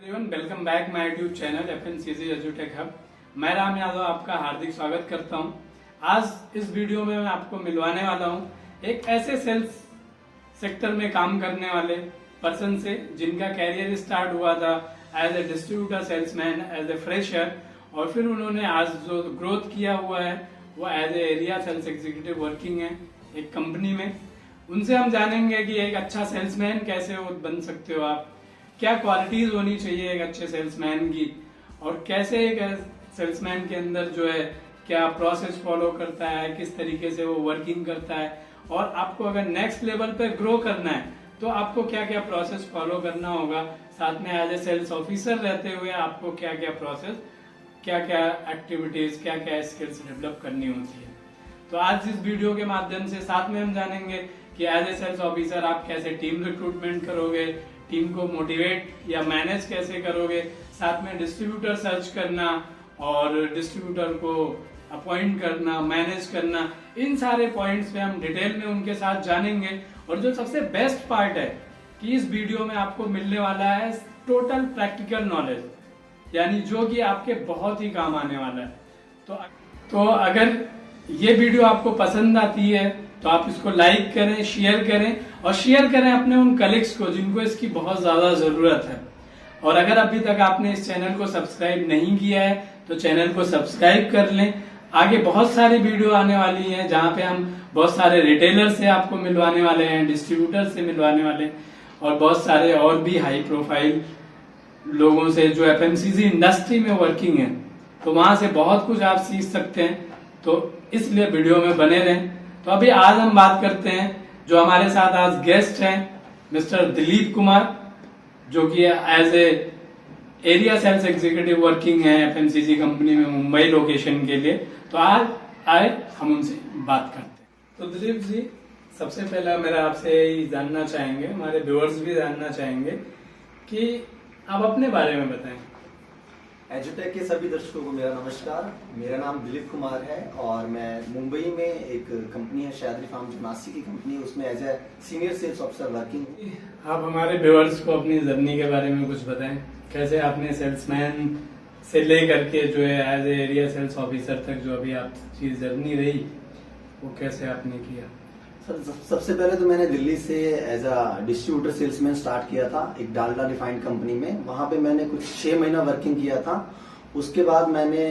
Everyone welcome back my YouTube channel FNCG एजुटेक hub. मैं राम यादव आपका हार्दिक स्वागत करता हूं। आज इस वीडियो में मैं आपको मिलवाने वाला हूं एक ऐसे सेल्स सेक्टर में काम करने वाले पर्सन से जिनका कैरियर स्टार्ट हुआ था as a distributor salesman, as a fresher, और फिर उन्होंने आज जो ग्रोथ किया हुआ है वो as a area sales executive working है एक कंपनी में। उनसे हम जानेंगे कि एक अच्छा सेल्समैन कैसे बन सकते हो आप, क्या क्वालिटीज होनी चाहिए एक अच्छे सेल्समैन की, और कैसे एक सेल्समैन के अंदर जो है क्या प्रोसेस फॉलो करता है, किस तरीके से वो वर्किंग करता है, और आपको अगर नेक्स्ट लेवल पे ग्रो करना है तो आपको क्या क्या प्रोसेस फॉलो करना होगा, साथ में एज ए सेल्स ऑफिसर रहते हुए आपको क्या क्या प्रोसेस, क्या क्या एक्टिविटीज, क्या क्या स्किल्स डेवलप करनी होती है। तो आज इस वीडियो के माध्यम से साथ में हम जानेंगे कि एज ए सेल्स ऑफिसर आप कैसे टीम रिक्रूटमेंट करोगे, टीम को मोटिवेट या मैनेज कैसे करोगे, साथ में डिस्ट्रीब्यूटर सर्च करना और डिस्ट्रीब्यूटर को अपॉइंट करना, मैनेज करना, इन सारे पॉइंट्स पे हम डिटेल में उनके साथ जानेंगे। और जो सबसे बेस्ट पार्ट है कि इस वीडियो में आपको मिलने वाला है टोटल प्रैक्टिकल नॉलेज, यानी जो कि आपके बहुत ही काम आने वाला है। तो अगर ये वीडियो आपको पसंद आती है तो आप इसको लाइक करें, शेयर करें, और शेयर करें अपने उन कलीग्स को जिनको इसकी बहुत ज्यादा जरूरत है। और अगर अभी तक आपने इस चैनल को सब्सक्राइब नहीं किया है तो चैनल को सब्सक्राइब कर लें। आगे बहुत सारी वीडियो आने वाली है जहां पे हम बहुत सारे रिटेलर से आपको मिलवाने वाले हैं, डिस्ट्रीब्यूटर से मिलवाने वाले, और बहुत सारे और भी हाई प्रोफाइल लोगों से जो FMCG इंडस्ट्री में वर्किंग है, तो वहां से बहुत कुछ आप सीख सकते हैं। तो इसलिए वीडियो में बने रहें। तो अभी आज हम बात करते हैं जो हमारे साथ आज गेस्ट हैं मिस्टर दिलीप कुमार, जो कि as a area sales executive working है FMCG कंपनी में मुंबई लोकेशन के लिए। तो आज आए हम उनसे बात करते हैं। तो दिलीप जी, सबसे पहला मेरा आपसे यही जानना चाहेंगे, हमारे व्यूअर्स भी जानना चाहेंगे कि आप अपने बारे में बताएं। एजुटेक के सभी दर्शकों को मेरा नमस्कार। मेरा नाम दिलीप कुमार है और मैं मुंबई में एक कंपनी है सह्याद्री फार्म जो नासिक की कंपनी है, उसमें as a senior sales officer working. आप हमारे व्यूअर्स को अपनी जर्नी के बारे में कुछ बताएं, कैसे आपने सेल्समैन से लेकर के जो है as a area sales officer तक जो अभी आपकी जर्नी रही वो कैसे आपने किया। सर, सबसे पहले तो मैंने दिल्ली से as a distributor salesman start किया था एक डालडा रिफाइंड कंपनी में। वहां पे मैंने कुछ 6 महीना वर्किंग किया था। उसके बाद मैंने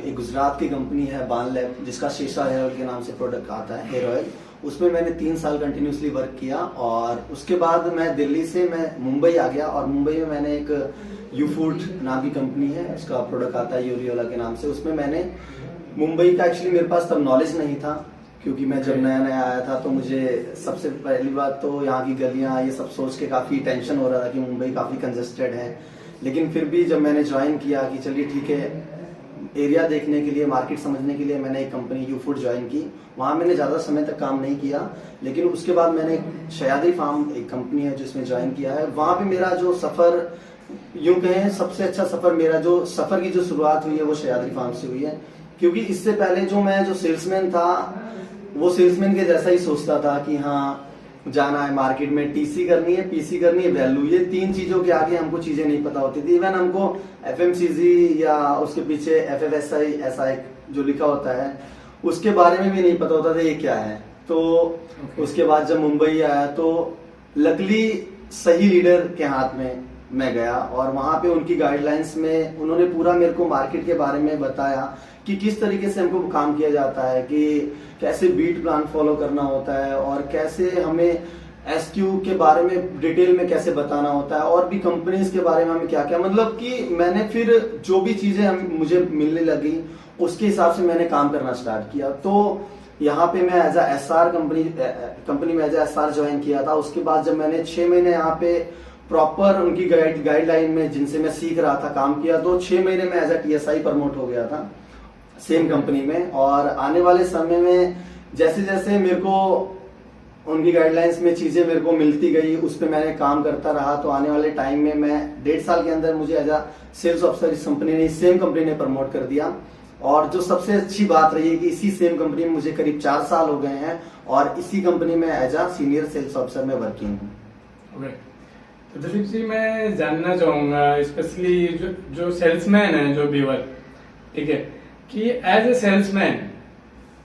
एक गुजरात की कंपनी है बान लैब, जिसका शेषा हेयर ऑयल के नाम से प्रोडक्ट आता है, हेयर ऑयल, उसमें मैंने 3 साल कंटिन्यूसली वर्क किया। और उसके बाद मैं दिल्ली से मैं मुंबई आ गया और मुंबई में मैंने एक यू फूड नाम की कंपनी है, उसका प्रोडक्ट आता है यूरियोला के नाम से। उसमें मैंने मुंबई का एक्चुअली मेरे पास तब नॉलेज नहीं था, क्योंकि मैं जब नया नया आया था तो मुझे सबसे पहली बात तो यहाँ की गलियां ये सब सोच के काफी टेंशन हो रहा था कि मुंबई काफी कंजेस्टेड है। लेकिन फिर भी जब मैंने ज्वाइन किया कि चलिए ठीक है, एरिया देखने के लिए, मार्केट समझने के लिए मैंने एक कंपनी यू फूड ज्वाइन की। वहां मैंने ज्यादा समय तक काम नहीं किया, लेकिन उसके बाद मैंने सह्याद्री फार्म एक कंपनी है जिसमें ज्वाइन किया है। वहां पे मेरा जो सफर, यूं कहें सबसे अच्छा सफर, मेरा जो सफर की जो शुरुआत हुई है वो सह्याद्री फार्म से हुई है। क्योंकि इससे पहले जो मैं जो सेल्समैन था वो सेल्समैन के जैसा ही सोचता था कि हाँ जाना है मार्केट में, टीसी करनी है, पीसी करनी है, वैल्यू, ये 3 चीजों के आगे हमको चीजें नहीं पता होती थी। इवन हमको FMCG या उसके पीछे FFSI ऐसा एक जो लिखा होता है उसके बारे में भी नहीं पता होता था ये क्या है। तो उसके बाद जब मुंबई आया तो लकली सही लीडर के हाथ में मैं गया और वहां पे उनकी गाइडलाइंस में उन्होंने पूरा मेरे को मार्केट के बारे में बताया कि किस तरीके से हमको काम किया जाता है, कि कैसे बीट प्लान फॉलो करना होता है और कैसे हमें SQ के बारे में डिटेल में कैसे बताना होता है, और भी कंपनीज के बारे में हमें क्या क्या, मतलब कि मैंने फिर जो भी चीजें मुझे मिलने लगी उसके हिसाब से मैंने काम करना स्टार्ट किया। तो यहाँ पे मैं एज ए SR कंपनी में एज ए SR ज्वाइन किया था। उसके बाद जब मैंने 6 महीने यहाँ पे प्रॉपर उनकी गाइडलाइन में जिनसे मैं सीख रहा था काम किया, तो 6 महीने में एज ए TSI प्रमोट हो गया था सेम कंपनी में। और आने वाले समय में जैसे जैसे मेरे को उनकी गाइडलाइंस में चीजें मेरे को मिलती गई, उस पर मैंने काम करता रहा। तो आने वाले टाइम में मैं 1.5 साल के अंदर मुझे एज अ सेल्स ऑफिसर इस कंपनी ने, सेम कंपनी ने प्रमोट कर दिया। और जो सबसे अच्छी बात रही है कि इसी सेम कंपनी में मुझे करीब 4 साल हो गए हैं और इसी कंपनी में as a senior sales officer में वर्किंग हूँ। तो दिलीप जी, मैं जानना चाहूंगा स्पेशली जो सेल्समैन है, जो व्यूअर, ठीक है, कि एज ए सेल्समैन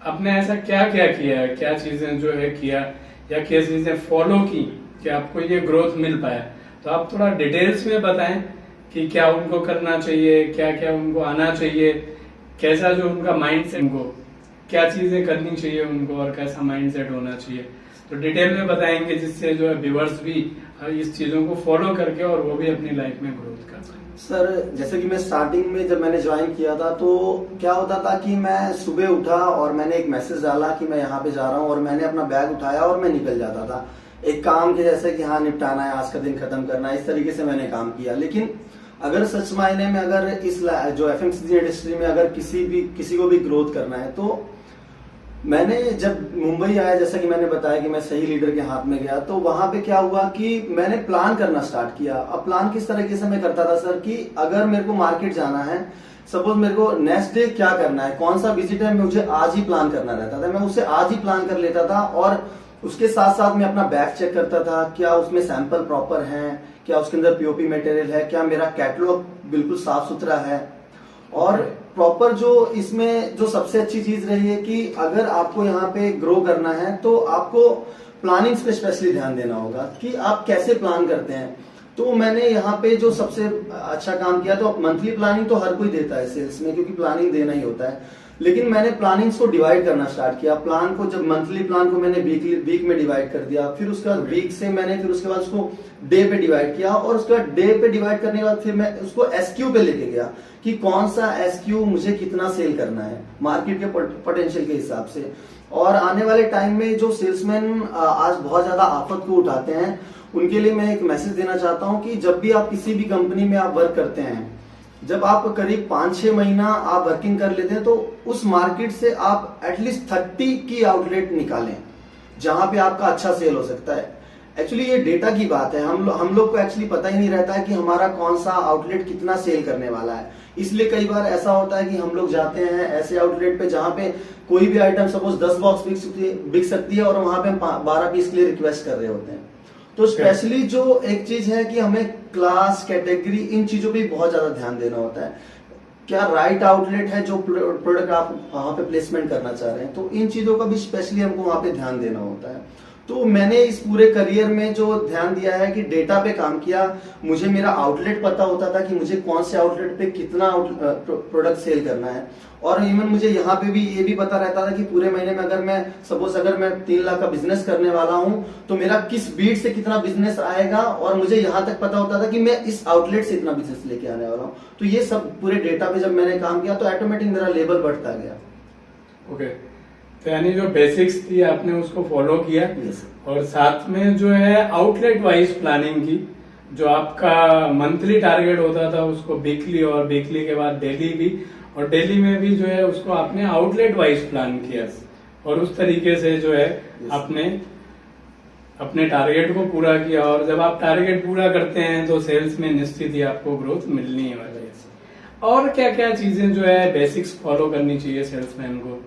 आपने ऐसा क्या क्या किया, क्या चीजें जो है किया या क्या चीजें फॉलो की कि आपको ये ग्रोथ मिल पाया। तो आप थोड़ा डिटेल्स में बताएं कि क्या उनको करना चाहिए, क्या क्या उनको आना चाहिए, कैसा जो उनका माइंड सेट, उनको क्या चीजें करनी चाहिए उनको और कैसा माइंड सेट होना चाहिए। तो डिटेल में बताएंगे जिससे जो है व्यूअर्स भी इस चीजों को फॉलो करके और वो भी अपनी लाइफ में ग्रोथ कर सकें। सर, जैसे कि मैं स्टार्टिंग में जब मैंने ज्वाइन किया था तो क्या होता था कि मैं सुबह उठा और मैंने एक मैसेज डाला कि मैं यहाँ पे जा रहा हूँ और मैंने अपना बैग उठाया और मैं निकल जाता था एक काम के जैसे कि हाँ निपटाना है, आज का दिन खत्म करना है, इस तरीके से मैंने काम किया। लेकिन अगर सच मायने में अगर इस जो एफएमसीजी इंडस्ट्री में अगर किसी को भी ग्रोथ करना है तो मैंने जब मुंबई आया, जैसा कि मैंने बताया कि मैं सही लीडर के हाथ में गया, तो वहां पे क्या हुआ कि मैंने प्लान करना स्टार्ट किया। अब प्लान किस तरीके से मैं करता था सर कि अगर मेरे को मार्केट जाना है, सपोज मेरे को नेक्स्ट डे क्या करना है, कौन सा विजिट है, मुझे आज ही प्लान करना रहता था। मैं उसे आज ही प्लान कर लेता था और उसके साथ साथ मैं अपना बैग चेक करता था, क्या उसमें सैंपल प्रॉपर हैं, क्या उसके अंदर पीओपी मटेरियल है, क्या मेरा कैटलॉग बिल्कुल साफ सुथरा है। और प्रॉपर जो इसमें जो सबसे अच्छी चीज रही है कि अगर आपको यहाँ पे ग्रो करना है तो आपको प्लानिंग पे स्पेशली ध्यान देना होगा कि आप कैसे प्लान करते हैं। तो मैंने यहाँ पे जो सबसे अच्छा काम किया, तो मंथली प्लानिंग तो हर कोई देता है सेल्स में, क्योंकि प्लानिंग देना ही होता है। लेकिन मैंने प्लानिंग्स को डिवाइड करना स्टार्ट किया। प्लान को जब मंथली प्लान को मैंने वीक में डिवाइड कर दिया, फिर उसके बाद वीक से मैंने फिर उसके बाद उसको डे पे डिवाइड किया और उसके बाद डे पे डिवाइड करने के बाद फिर मैं उसको एसक्यू पे लेके गया कि कौन सा एसक्यू मुझे कितना सेल करना है मार्केट के पोटेंशियल के हिसाब से। और आने वाले टाइम में जो सेल्समैन आज बहुत ज्यादा आफत को उठाते हैं, उनके लिए मैं एक मैसेज देना चाहता हूं कि जब भी आप किसी भी कंपनी में आप वर्क करते हैं, जब आप करीब 5-6 महीना आप वर्किंग कर लेते हैं तो उस मार्केट से आप एटलीस्ट 30 की आउटलेट निकालें जहां पे आपका अच्छा सेल हो सकता है। एक्चुअली ये डेटा की बात है, हम लोग को एक्चुअली पता ही नहीं रहता है कि हमारा कौन सा आउटलेट कितना सेल करने वाला है। इसलिए कई बार ऐसा होता है कि हम लोग जाते हैं ऐसे आउटलेट पे जहां पे कोई भी आइटम सपोज 10 बॉक्स बिक सकती है और वहां पे 12 पीस के लिए रिक्वेस्ट कर रहे होते हैं। तो स्पेशली जो एक चीज है कि हमें क्लास, कैटेगरी, इन चीजों पे बहुत ज्यादा ध्यान देना होता है। क्या राइट आउटलेट है जो प्रोडक्ट आप वहां पे प्लेसमेंट करना चाह रहे हैं, तो इन चीजों का भी स्पेशली हमको वहां पे ध्यान देना होता है। तो मैंने इस पूरे करियर में जो ध्यान दिया है कि डेटा पे काम किया, मुझे मेरा आउटलेट पता होता था कि मुझे कौन से आउटलेट पे कितना प्रोडक्ट सेल करना है। और इवन मुझे यहाँ पे भी ये भी पता रहता था कि पूरे महीने में अगर मैं 3 लाख का बिजनेस करने वाला हूँ तो मेरा किस बीट से कितना बिजनेस आएगा, और मुझे यहाँ तक पता होता था कि मैं इस आउटलेट से इतना बिजनेस लेके आने वाला हूँ। तो ये सब पूरे डेटा पे जब मैंने काम किया तो ऑटोमेटिक मेरा लेवल बढ़ता गया। ओके, तो यानी जो बेसिक्स थी आपने उसको फॉलो किया। और साथ में जो है आउटलेट वाइज प्लानिंग की, जो आपका मंथली टारगेट होता था उसको वीकली, और वीकली के बाद डेली भी, और डेली में भी जो है उसको आपने आउटलेट वाइज प्लान किया और उस तरीके से जो है आपने अपने टारगेट को पूरा किया। और जब आप टारगेट पूरा करते हैं तो सेल्स में निश्चित ही आपको ग्रोथ मिलनी है। और क्या क्या चीजें जो है बेसिक्स फॉलो करनी चाहिए सेल्समैन को?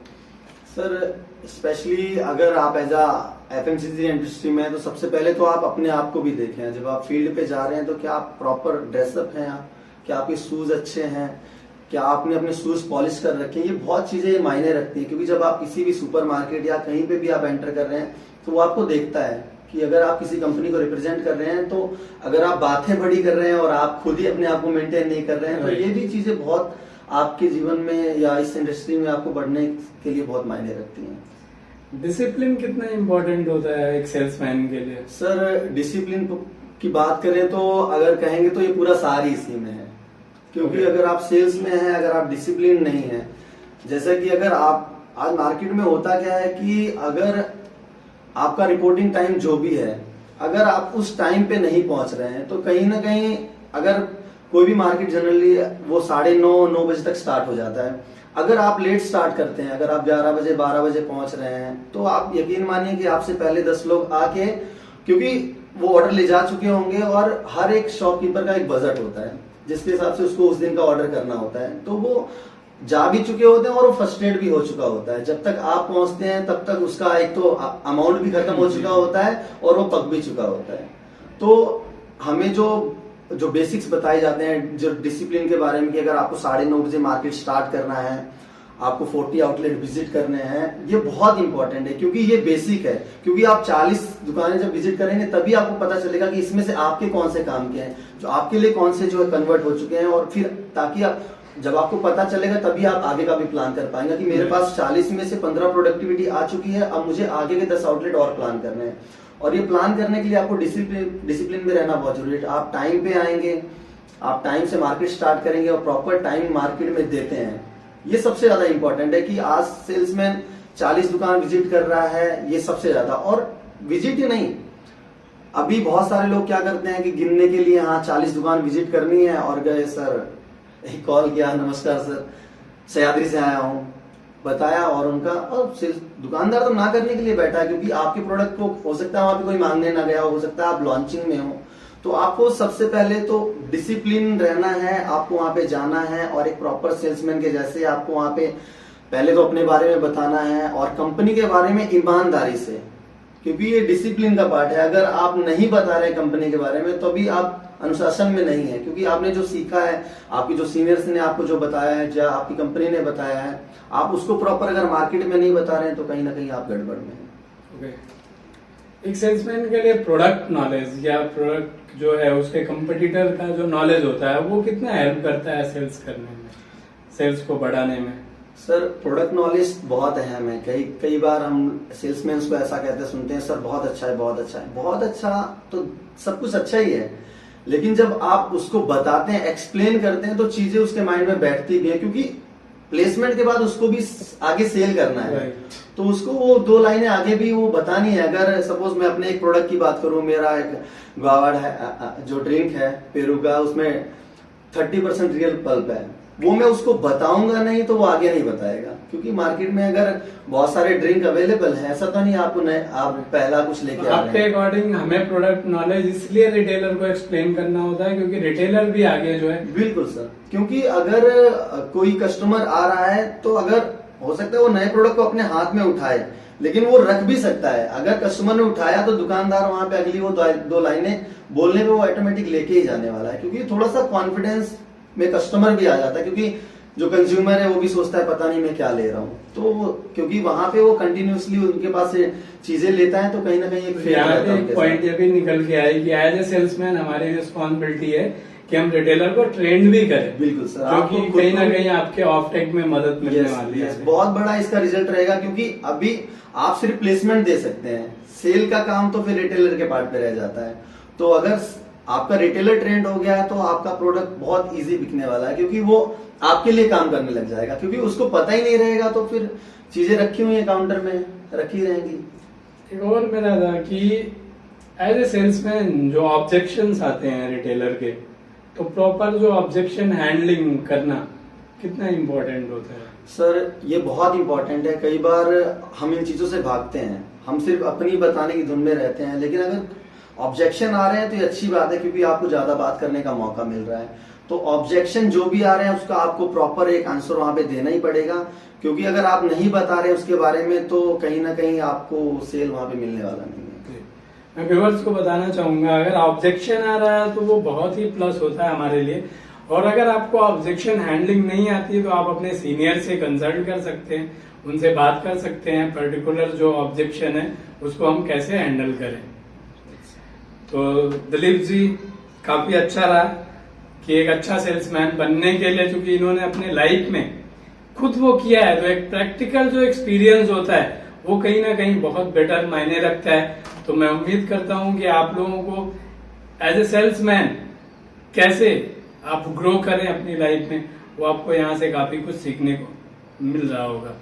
सर, स्पेशली अगर आप एज एफएमसीजी इंडस्ट्री में, तो सबसे पहले तो आप अपने आप को भी देखें। जब आप फील्ड पे जा रहे हैं तो क्या आप प्रॉपर ड्रेसअप हैं, क्या आपके शूज अच्छे हैं, क्या आपने अपने शूज पॉलिश कर रखे हैं। ये बहुत चीजें मायने रखती है, क्योंकि जब आप किसी भी सुपरमार्केट या कहीं पे भी आप एंटर कर रहे हैं तो वो आपको देखता है कि अगर आप किसी कंपनी को रिप्रेजेंट कर रहे हैं, तो अगर आप बातें बड़ी कर रहे हैं और आप खुद ही अपने आप को मेंटेन नहीं कर रहे हैं, तो ये भी चीजें बहुत आपके जीवन में या इस इंडस्ट्री में आपको बढ़ने के लिए बहुत मायने रखती हैं। डिसिप्लिन कितना इम्पोर्टेंट होता है एक सेल्समैन के लिए? सर, डिसिप्लिन की बात करें तो अगर कहेंगे तो ये पूरा सारी इसी में है। क्योंकि अगर आप सेल्स में हैं, अगर आप डिसिप्लिन नहीं है, जैसे कि अगर आप आज मार्केट में होता क्या है कि अगर आपका रिपोर्टिंग टाइम जो भी है, अगर आप उस टाइम पे नहीं पहुंच रहे हैं तो कहीं ना कहीं, अगर कोई भी मार्केट जनरली वो 9:30-9 बजे तक स्टार्ट हो जाता है, अगर आप लेट स्टार्ट करते हैं, अगर आप 11 बजे 12 बजे पहुंच रहे हैं, तो आप यकीन मानिए कि आपसे पहले 10 लोग आके, क्योंकि वो ऑर्डर ले जा चुके होंगे और हर एक शॉपकीपर का एक बजट होता है जिसके हिसाब से उसको उस दिन का ऑर्डर करना होता है, तो वो जा भी चुके होते हैं और वो फ्रस्ट्रेट भी हो चुका होता है। जब तक आप पहुंचते हैं तब तक उसका एक तो अमाउंट भी खत्म हो चुका होता है और वो पक भी चुका होता है। तो हमें जो बेसिक्स बताए जाते हैं, जो डिसिप्लिन के बारे में, कि अगर आपको 9:30 बजे मार्केट स्टार्ट करना है, आपको 40 आउटलेट विजिट करने हैं, ये बहुत इंपॉर्टेंट है क्योंकि ये बेसिक है। क्योंकि आप 40 दुकानें जब विजिट करेंगे तभी आपको पता चलेगा कि इसमें से आपके कौन से काम के हैं, जो आपके लिए कौन से जो है कन्वर्ट हो चुके हैं, और फिर ताकि आप जब आपको पता चलेगा तभी आप आगे का भी प्लान कर पाएंगे कि मेरे पास 40 में से 15 प्रोडक्टिविटी आ चुकी है, अब मुझे आगे के 10 आउटलेट और प्लान करने हैं। और ये प्लान करने के लिए आपको डिसिप्लिन में रहना बहुत जरूरी है। आप टाइम पे आएंगे, आप टाइम से मार्केट स्टार्ट करेंगे और प्रॉपर टाइम मार्केट में देते हैं, ये सबसे ज्यादा इंपॉर्टेंट है। कि आज सेल्समैन 40 दुकान विजिट कर रहा है, ये सबसे ज्यादा। और विजिट ही नहीं, अभी बहुत सारे लोग क्या करते हैं कि गिनने के लिए, हाँ 40 दुकान विजिट करनी है, और गए सर, एक कॉल किया, नमस्कार सर, सह्याद्री से आया हूँ, बताया, और उनका, और दुकानदार तो ना करने के लिए बैठा है क्योंकि आपके प्रोडक्ट को हो सकता है वहां पे कोई मांगने ना गया हो सकता है आप लॉन्चिंग में हो। तो आपको सबसे पहले तो डिसिप्लिन रहना है, आपको वहां पे जाना है, और एक प्रॉपर सेल्समैन के जैसे आपको वहां पे पहले तो अपने बारे में बताना है और कंपनी के बारे में ईमानदारी से, क्योंकि ये डिसिप्लिन का पार्ट है। अगर आप नहीं बता रहे कंपनी के बारे में तो भी आप अनुशासन में नहीं है, क्योंकि आपने जो सीखा है, आपकी जो सीनियर्स ने आपको जो बताया है, जो आपकी कंपनी ने बताया है, आप उसको प्रॉपर अगर मार्केट में नहीं बता रहे हैं तो कहीं ना कहीं आप गड़बड़ में हैं। ओके। एक सेल्समैन के लिए प्रोडक्ट नॉलेज या प्रोडक्ट जो है उसके कंपटीटर का जो नॉलेज होता है वो कितना हेल्प करता है सेल्स करने में, सेल्स को बढ़ाने में? सर प्रोडक्ट नॉलेज बहुत अहम है। कई बार हम सेल्समैन को ऐसा कहते सुनते हैं, सर बहुत अच्छा है, बहुत अच्छा है। बहुत अच्छा तो सब कुछ अच्छा ही है, लेकिन जब आप उसको बताते हैं, एक्सप्लेन करते हैं, तो चीजें उसके माइंड में बैठती भी है, क्योंकि प्लेसमेंट के बाद उसको भी आगे सेल करना है। तो उसको वो 2 लाइनें आगे भी वो बतानी है। अगर सपोज मैं अपने एक प्रोडक्ट की बात करूं, मेरा एक ग्वावाड है जो ड्रिंक है पेरू का, उसमें 30% रियल पल्प है, वो मैं उसको बताऊंगा नहीं तो वो आगे नहीं बताएगा। क्योंकि मार्केट में अगर बहुत सारे ड्रिंक अवेलेबल है, ऐसा तो नहीं आपको आप पहला कुछ लेके आ रहे हैं। आपके अकॉर्डिंग हमें प्रोडक्ट नॉलेज इसलिए रिटेलर को एक्सप्लेन करना होता है क्योंकि रिटेलर भी आगे जो है। बिल्कुल सर, क्योंकि अगर कोई कस्टमर आ रहा है तो अगर हो सकता है वो नए प्रोडक्ट को अपने हाथ में उठाए, लेकिन वो रख भी सकता है। अगर कस्टमर ने उठाया तो दुकानदार वहां पे अगली वो 2 लाइनें बोलने में वो ऑटोमेटिक लेके ही जाने वाला है, क्योंकि थोड़ा सा कॉन्फिडेंस में कस्टमर भी आ जाता है। क्योंकि जो कंज्यूमर है वो भी सोचता है पता नहीं मैं क्या ले रहा हूँ, तो क्योंकि वहां पे वो कंटिन्यूसली उनके पास से चीजें लेता है, तो कहीं ना कहीं एक पॉइंट ये भी निकल के आए कि एज ए सेल्समैन हमारी रिस्पॉन्सिबिलिटी है कि हम रिटेलर को ट्रेंड भी करें। बिल्कुल सर, जो कि कहीं ना कहीं आपके ऑफ टेक में मदद मिलने वाली है। बहुत बड़ा इसका रिजल्ट रहेगा, क्योंकि अभी आप सिर्फ प्लेसमेंट दे सकते हैं, सेल का काम तो फिर रिटेलर के पार्ट पे रह जाता है। तो अगर आपका रिटेलर ट्रेंड हो गया है तो आपका प्रोडक्ट बहुत इजी बिकने वाला है, क्योंकि वो आपके लिए काम करने लग जाएगा। क्योंकि उसको पता ही नहीं रहेगा तो फिर चीजें रखी हुई है काउंटर में, रखी रहेंगी। एक और मेरा था कि एज ए सेल्समैन जो ऑब्जेक्शंस आते हैं रिटेलर के, तो प्रॉपर जो ऑब्जेक्शन हैंडलिंग करना कितना इम्पोर्टेंट होता है? सर ये बहुत इंपॉर्टेंट है। कई बार हम इन चीजों से भागते हैं, हम सिर्फ अपनी बताने की धुन में रहते हैं, लेकिन अगर ऑब्जेक्शन आ रहे हैं तो ये अच्छी बात है, क्योंकि आपको ज्यादा बात करने का मौका मिल रहा है। तो ऑब्जेक्शन जो भी आ रहे हैं उसका आपको प्रॉपर एक आंसर वहां पे देना ही पड़ेगा, क्योंकि अगर आप नहीं बता रहे उसके बारे में तो कहीं ना कहीं आपको सेल वहां पे मिलने वाला नहीं है। मैं व्यूअर्स को बताना चाहूंगा, अगर ऑब्जेक्शन आ रहा है तो वो बहुत ही प्लस होता है हमारे लिए। और अगर आपको ऑब्जेक्शन हैंडलिंग नहीं आती है तो आप अपने सीनियर से कंसल्ट कर सकते हैं, उनसे बात कर सकते हैं पर्टिकुलर जो ऑब्जेक्शन है उसको हम कैसे हैंडल करें। तो दिलीप जी काफी अच्छा रहा कि एक अच्छा सेल्समैन बनने के लिए, चूंकि इन्होंने अपने लाइफ में खुद वो किया है, तो एक प्रैक्टिकल जो एक्सपीरियंस होता है वो कहीं ना कहीं बहुत बेटर मायने रखता है। तो मैं उम्मीद करता हूं कि आप लोगों को एज ए सेल्समैन कैसे आप ग्रो करें अपनी लाइफ में, वो आपको यहाँ से काफी कुछ सीखने को मिल रहा होगा।